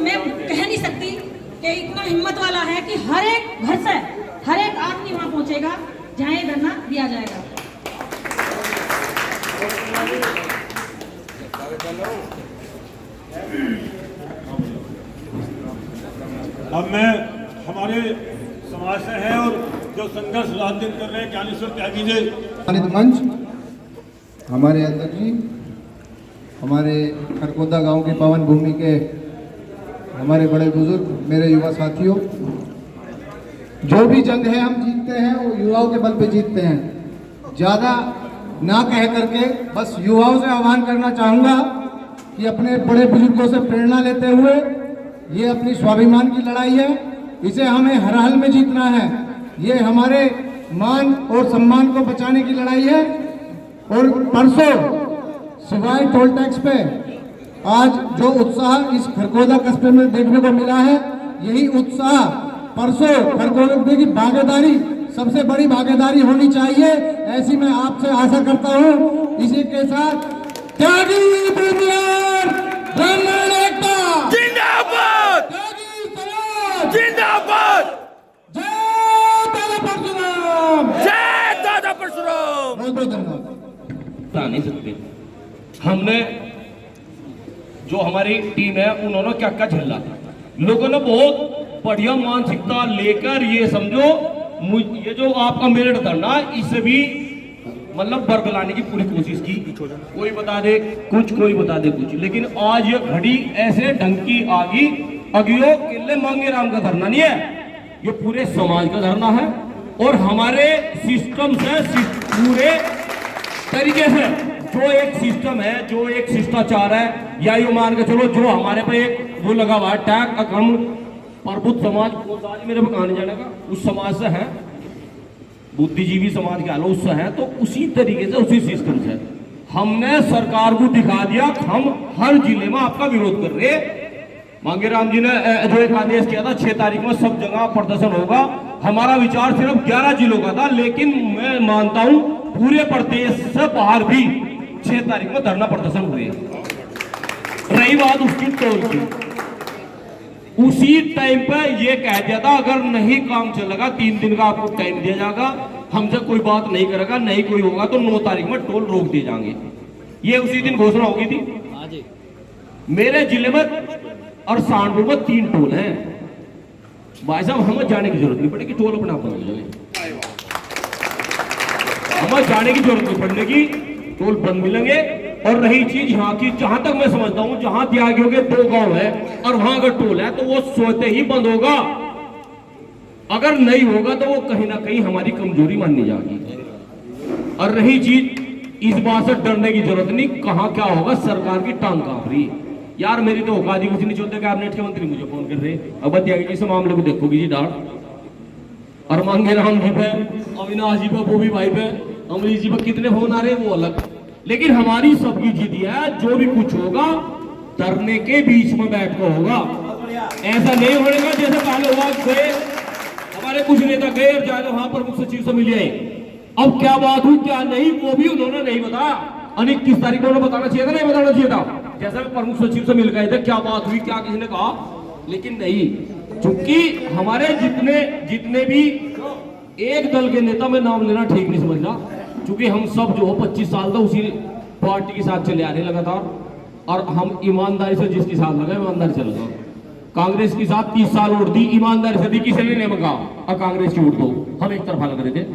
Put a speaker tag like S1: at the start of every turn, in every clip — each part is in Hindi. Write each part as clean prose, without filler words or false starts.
S1: मैं कह नहीं सकती कि इतना हिम्मत वाला है कि हर एक घर से हर एक आदमी वहां पहुंचेगा जहां ये धरना दिया जाएगा।
S2: अब मैं हमारे समाज से है और जो संघर्ष रात दिन कर रहे हैं ज्ञानेश्वर त्यागी जी
S3: मंच, हमारे अध्यक्ष जी, हमारे खरकोदा गांव की पावन भूमि के हमारे बड़े बुजुर्ग, मेरे युवा साथियों, जो भी जंग है हम जीतते हैं वो युवाओं के बल पे जीतते हैं। ज़्यादा ना कह करके बस युवाओं से आह्वान करना चाहूँगा कि अपने बड़े बुजुर्गों से प्रेरणा लेते हुए ये अपनी स्वाभिमान की लड़ाई है, इसे हमें हर हाल में जीतना है। ये हमारे मान और सम्मान को बचाने की लड़ाई है। और परसों सिवाय टोल टैक्स पे आज जो उत्साह इस खरकोदा कस्बे में देखने को मिला है, यही उत्साह परसों खरकोदा की भागीदारी सबसे बड़ी भागीदारी होनी चाहिए, ऐसी मैं आपसे आशा करता हूं। इसी के साथ त्यागी ब्राह्मण एकता जिंदाबाद, त्यागी समाज जिंदाबाद, जय दादा परशुराम, जय दादा परशुराम। बहुत बहुत धन्यवाद।
S4: नहीं सकते हमने जो हमारी टीम है उन्होंने क्या क्या झेला, लोगों ने बहुत बढ़िया मानसिकता लेकर ये समझो ये जो आपका मेरिट धरना इससे भी मतलब बरगलाने की पूरी कोशिश की। कोई बता दे कुछ, कोई बता दे कुछ, लेकिन आज ये घड़ी ऐसे ढंग की आगी अगियो किले मांगे राम का धरना नहीं है, ये पूरे समाज का धरना है। और हमारे सिस्टम से पूरे तरीके से जो एक सिस्टम है, जो एक शिष्टाचार है, या यू मान के चलो जो हमारे पे एक वो लगा हुआ है टैग अकम प्रबुद्ध समाज, वो आज मेरे को आने जाने का उस समाज से है, बुद्धिजीवी समाज के हाल उससे है, तो उसी तरीके से उसी सिस्टम से हमने सरकार को दिखा दिया हम हर जिले में आपका विरोध कर रहे। मांगेराम जी ने जो एक आदेश किया था 6 तारीख में सब जगह प्रदर्शन होगा, हमारा विचार सिर्फ 11 जिलों का था, लेकिन मैं मानता हूं पूरे प्रदेश से बाहर भी 6 तारीख में धरना प्रदर्शन हुए। रही बात उसकी टोल की, उसी टाइम पे ये कह दिया था अगर नहीं काम चलेगा 3 दिन का आपको टाइम दिया जाएगा, हमसे कोई बात नहीं करेगा, नहीं कोई होगा तो 9 तारीख में टोल रोक दिए जाएंगे। ये उसी दिन घोषणा होगी थी। मेरे जिले में और सांडपुर में 3 टोल हैं भाई साहब, हमें जाने की जरूरत नहीं पड़ेगी, टोल अपना बंद हो जाएंगे, हमें जाने की जरूरत नहीं पड़ने की, टोल बंद मिलेंगे। और रही चीज यहाँ की, जहां तक मैं समझता हूं जहां त्यागियों के 2 गांव है और वहां अगर टोल है तो वो सोते ही बंद होगा, अगर नहीं होगा तो वो कहीं ना कहीं हमारी कमजोरी मानी जाएगी। और रही चीज इस बात से डरने की जरूरत नहीं, कहां क्या होगा, सरकार की टांग कांप रही यार, मेरी तो औकात ही कुछ नहीं चलते। कैबिनेट के मंत्री मुझे फोन कर रहे, अब त्यागी जी से मामले को देखोगी जी डांट, और मांगेराम जी पे, अविनाश जी पे, वो भी भाई पे, अमरीश जी पे कितने फोन आ रहे हैं वो अलग, लेकिन हमारी सबकी जिद है जो भी कुछ होगा धरने के बीच में बैठ कर होगा। ऐसा नहीं होगा जैसे पहले हुआ, गए हमारे कुछ नेता गए और जाए वहां प्रमुख सचिव से मिले, अब क्या बात हुई क्या नहीं वो भी उन्होंने नहीं बताया। अनेक 30 तारीख को उन्होंने बताना चाहिए था, नहीं बताना चाहिए था, जैसा प्रमुख सचिव से मिल गए थे, क्या बात हुई क्या किसी ने कहा, लेकिन नहीं, क्योंकि हमारे जितने भी एक दल के नेता में नाम लेना ठीक नहीं समझना, क्योंकि हम सब जो 25 साल तक उसी पार्टी के साथ चले आ रहे लगातार, और हम ईमानदारी से जिसके साथ लगा ईमानदारी से लगा। कांग्रेस के साथ 30 साल वोट दी, ईमानदारी से दी, किसी ने नहीं मंगा और कांग्रेस की वोट दो, हम एक तरफा लग रहे थे।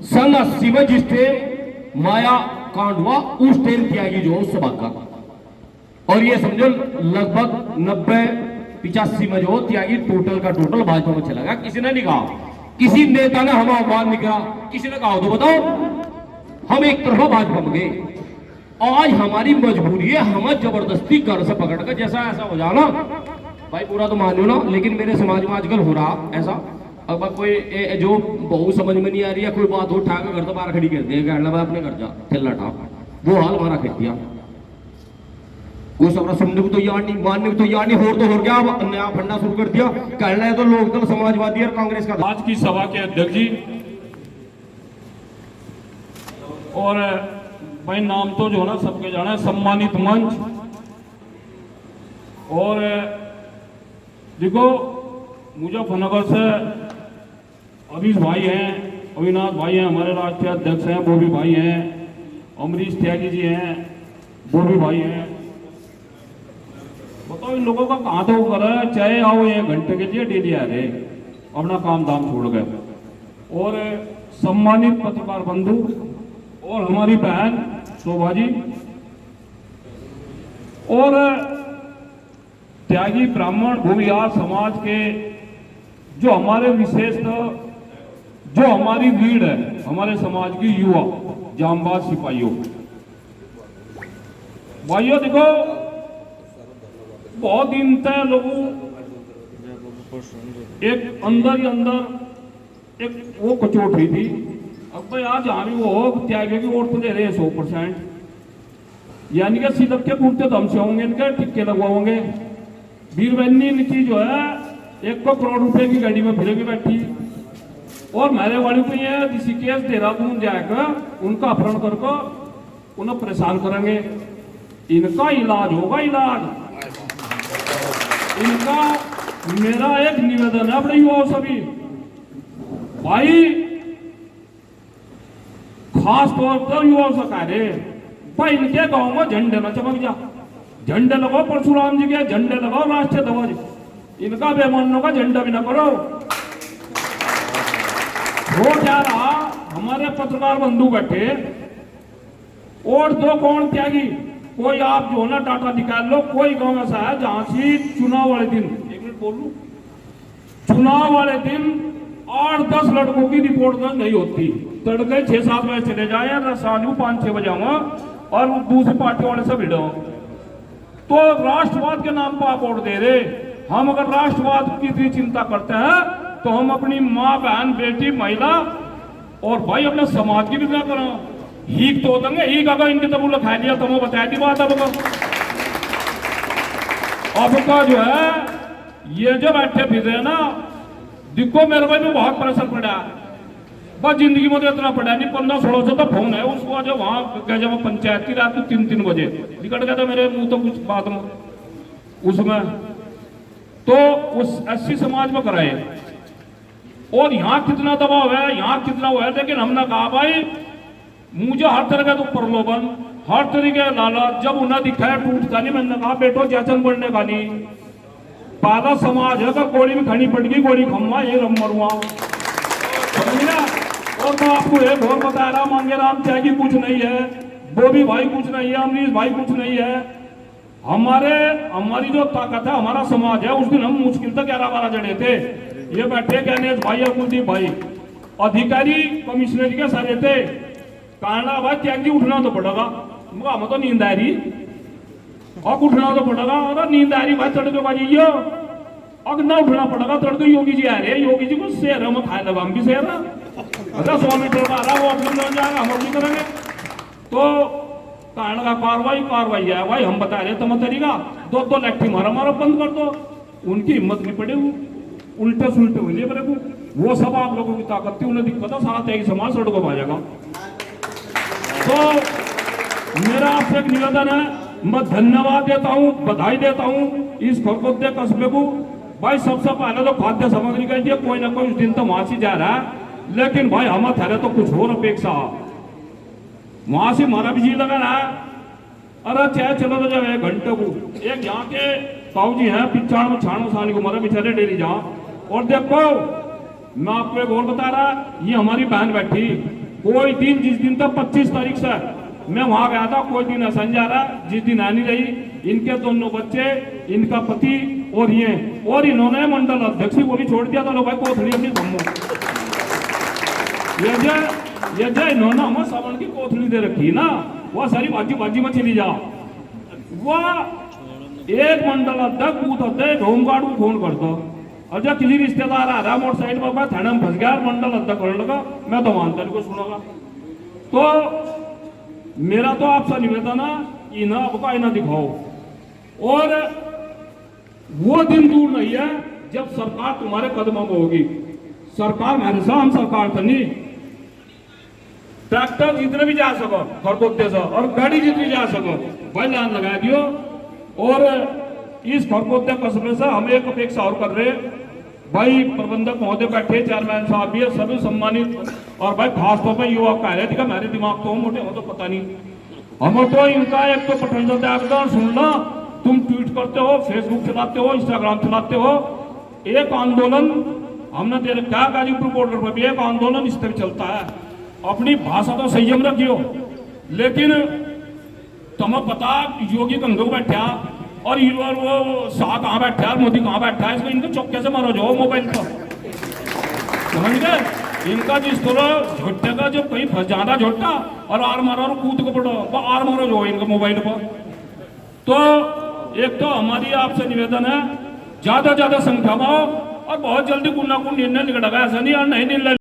S4: सन 80 में जिस टाइम माया कांड हुआ उस टाइम त्यागी जो उस सभा का, और ये समझो लगभग 90-85 में जो त्यागी टोटल का टोटल भाजपा में चला गया, किसी ने नहीं कहा, किसी नेता ने हम आह्वान नहीं किया, किसी ने कहा तो बताओ, हम एक तरफा भाजपा में गए। आज हमारी मजबूरी है, हमें जबरदस्ती घर से पकड़ कर जैसा ऐसा हो जाना भाई, पूरा तो मान लो ना, लेकिन मेरे समाज में आजकल हो रहा ऐसा, अब कोई जो बहुत समझ में नहीं आ रही है, कोई बात उठा के घर तो बाहर खड़ी कर दिया, भाई अपने घर जा ठेला ठा, वो हाल हमारा कर दिया। कोई सबरा सुनने को तो यार नहीं, मानने को तो यार नहीं, हो तो हो गया, अब नया फंडा शुरू कर दिया, कहना है तो लोकदल समाजवादी और कांग्रेस का।
S2: आज की सभा के अध्यक्ष जी और भाई नाम तो जो ना सबके जाना है, सम्मानित मंच और
S5: देखो मुजफ्फरनगर से अभीश भाई हैं, अविनाश भाई हैं, हमारे राष्ट्रीय अध्यक्ष हैं, वो भी भाई हैं, अमरीश त्यागी जी हैं, वो भी भाई हैं। बताओ इन लोगों का कहाँ तो कर रहा है, चाहे आओ 1 घंटे के लिए डेली आ रहे अपना काम धाम छोड़ गए। और सम्मानित पत्रकार बंधु और हमारी बहन शोभा जी और त्यागी ब्राह्मण भूमिहार समाज के जो हमारे विशेषतः जो हमारी रीढ़ है हमारे समाज की युवा जांबाज सिपाहियों, भाइयों देखो बहुत दिन तक लोगों एक अंदर ही अंदर एक वो कचोट हुई थी। अब भाई आज जहां भी वो हो त्यागी की वोट तो दे रहे हैं 100%, यानी कि सिलक के कुर्ते दम से होंगे, इनके टिक्के लगवाओगे। वीर बहनी इनकी जो है 1 करोड़ रुपए की गाड़ी में फिरेगी बैठी और मेरे वाली को ये ऋषिकेश देहरादून जाकर उनका अपहरण करके उन्हें परेशान करेंगे। इनका इलाज होगा, इलाज इनका। मेरा एक निवेदन है अपने युवाओं सभी भाई, खास तौर पर युवाओं से कह रहे भाई इनके गांव में झंडे न चमक जा, झंडे लगाओ परशुराम जी के, झंडे लगाओ राष्ट्रीय ध्वज, इनका बेमानों का झंडा भी न करो। वो क्या रहा हमारे पत्रकार बंधु बैठे और 2 कौन त्यागी, कोई आप जो ना डाटा निकाल लो, कोई गांव ऐसा है जहां से चुनाव वाले दिन, 1 मिनट बोल लूं, चुनाव वाले दिन 8-10 लड़कों की रिपोर्ट दर्ज नहीं होती। तड़के 6-7 बजे चले जाए, शाम को 5-6 बजे आऊंगा और दूसरी पार्टी वाले से भिड़ो। तो राष्ट्रवाद के नाम पर आप वोट दे रहे। हम अगर राष्ट्रवाद की इतनी चिंता करते हैं तो हम अपनी माँ बहन बेटी महिला और भाई अपने समाज की भी क्या करें। हीक तो देंगे, हीक अगर इनके तब खा लिया तो मैं बताया थी बात। अब का जो है ये जो बैठे फिर रहे ना, दिखो मेरे भाई में बहुत प्रेशर पड़ा, बस जिंदगी में तो इतना पड़ा नहीं। 15-16 सौ तो फोन है उसको, जो वहां गए जब पंचायत की रात को 3-3 बजे निकट गया था मेरे मुंह तो कुछ बात में उसमें, तो उस 80 समाज में कराए। और यहाँ कितना दबाव है, यहाँ कितना हुआ है, लेकिन हमने कहा भाई मुझे हर तरह का तो प्रलोभन, हर तरीके का लालच जब उन्हें दिखाया टूटता नहीं। मैंने कहा बेटो जैसन बढ़ने का नहीं, पादा समाज है, गोली में खड़ी पड़ गई, गोली खम्मा ये मरुआ समझना। और मैं आपको एक और बता रहा, मांगे राम त्यागी कुछ नहीं है, बोबी भाई कुछ नहीं है, अमरीश भाई कुछ नहीं है। हमारी जो ताकत है हमारा समाज है। उस दिन हम मुश्किल तक 11-12 जने थे, ये बैठे गणेश भाई और कुलदीप भाई अधिकारी कमिश्नर के सारे थे। कहना भाई त्यागी उठना तो पड़ेगा, हमें तो नींद आ रही और उठना तो पड़ेगा। अगर नींद आ रही भाई तड़के बाजी अगर ना उठना पड़ेगा तड़के योगी जी आ रहे हैं, योगी जी को शेर हम खाए लगा, हम भी शेर है। अगर 100 मीटर का आ रहा वो अपने जाएगा, हम अपनी करेंगे। तो कहने का कार्रवाई है भाई, हम बता रहे तम तरीका 2 लट्ठी मारा बंद कर दो। उनकी हिम्मत नहीं पड़े, उल्टे सुलटे हुए मेरे को, वो सब आप लोगों की ताकत थी, उन्हें दिक्कत है, साथ एक समाज सड़कों पर आ जाएगा। तो मेरा आपसे एक निवेदन है, मैं धन्यवाद देता हूं, बधाई देता हूं इस खरगोदे कस्बे को। भाई सबसे पहले तो खाद्य सामग्री का दिया, कोई ना कोई उस दिन तो वहां से जा रहा है, लेकिन भाई हम थारे तो कुछ और अपेक्षा वहां से हमारा भी जी लगा रहा है। अरे चाहे चलो तो जब 1 घंटे को एक यहाँ के ताऊ जी हैं 95-96 साल की उम्र है बेचारे, डेली जहाँ। और देखो मैं आपको एक और बता रहा, ये हमारी बहन बैठी, कोई दिन जिस दिन तक 25 तारीख से मैं वहां गया था, कोई दिन ऐसा जा रहा जिस दिन आनी रही। इनके दोनों बच्चे, इनका पति और ये, और इन्होंने मंडल अध्यक्ष को भी छोड़ दिया था। लो भाई कोथड़ी अपनी धम्मो, ये जो इन्होंने हमें सावन की कोथड़ी दे रखी ना, वह सारी बाजी में चली जाओ। वह एक मंडल अध्यक्ष बूथ अध्यक्ष होमगार्ड को फोन कर दो, और जब किसी रिश्तेदार आ रहा मोटरसाइकिल पर थाने में फंस गया, मंडल अध्यक्ष करने लगा, मैं तो मानता नहीं को सुनूंगा। तो मेरा तो आपसे निवेदन है, इन्हें आपका इन्हें दिखाओ। और वो दिन दूर नहीं है जब सरकार तुम्हारे कदमों में होगी। सरकार मेरे साथ, हम सरकार तो नहीं, ट्रैक्टर जितने भी जा सको खरगोदे से और गाड़ी जितनी जा सको भाई लाइन लगा दियो। और इस खरगोदा कस्बे से हम एक अपेक्षा और कर रहे हैं भाई, प्रबंधक महोदय बैठे, चेयरमैन साहब भी है, सभी सम्मानित, और भाई खास तौर पर युवा कह रहे थे कि मेरे दिमाग तो मोटे हो तो पता नहीं, हम तो इनका एक तो पटंजल त्यागदार सुनना, तुम ट्वीट करते हो, फेसबुक चलाते हो, इंस्टाग्राम चलाते हो, एक आंदोलन हमने दे रखा है गाजीपुर बॉर्डर पर भी, एक आंदोलन इस तरह चलता है। अपनी भाषा तो संयम रखियो, लेकिन तुम्हें पता योगी कंगो बैठा और वो शाह कहाँ बैठा है, मोदी कहाँ बैठा है, इसको इनको चौके से मारो जो मोबाइल पर, समझ गए? इनका जिस तरह झोटे का जो कहीं फंस जाता झोटा और आर मारो और कूद को पड़ो, आर मारो जो इनका मोबाइल पर। तो एक तो हमारी आपसे निवेदन है, ज्यादा संख्या में आओ और बहुत जल्दी कुछ ना कुछ निर्णय निकलेगा, ऐसा नहीं और नहीं निर्णय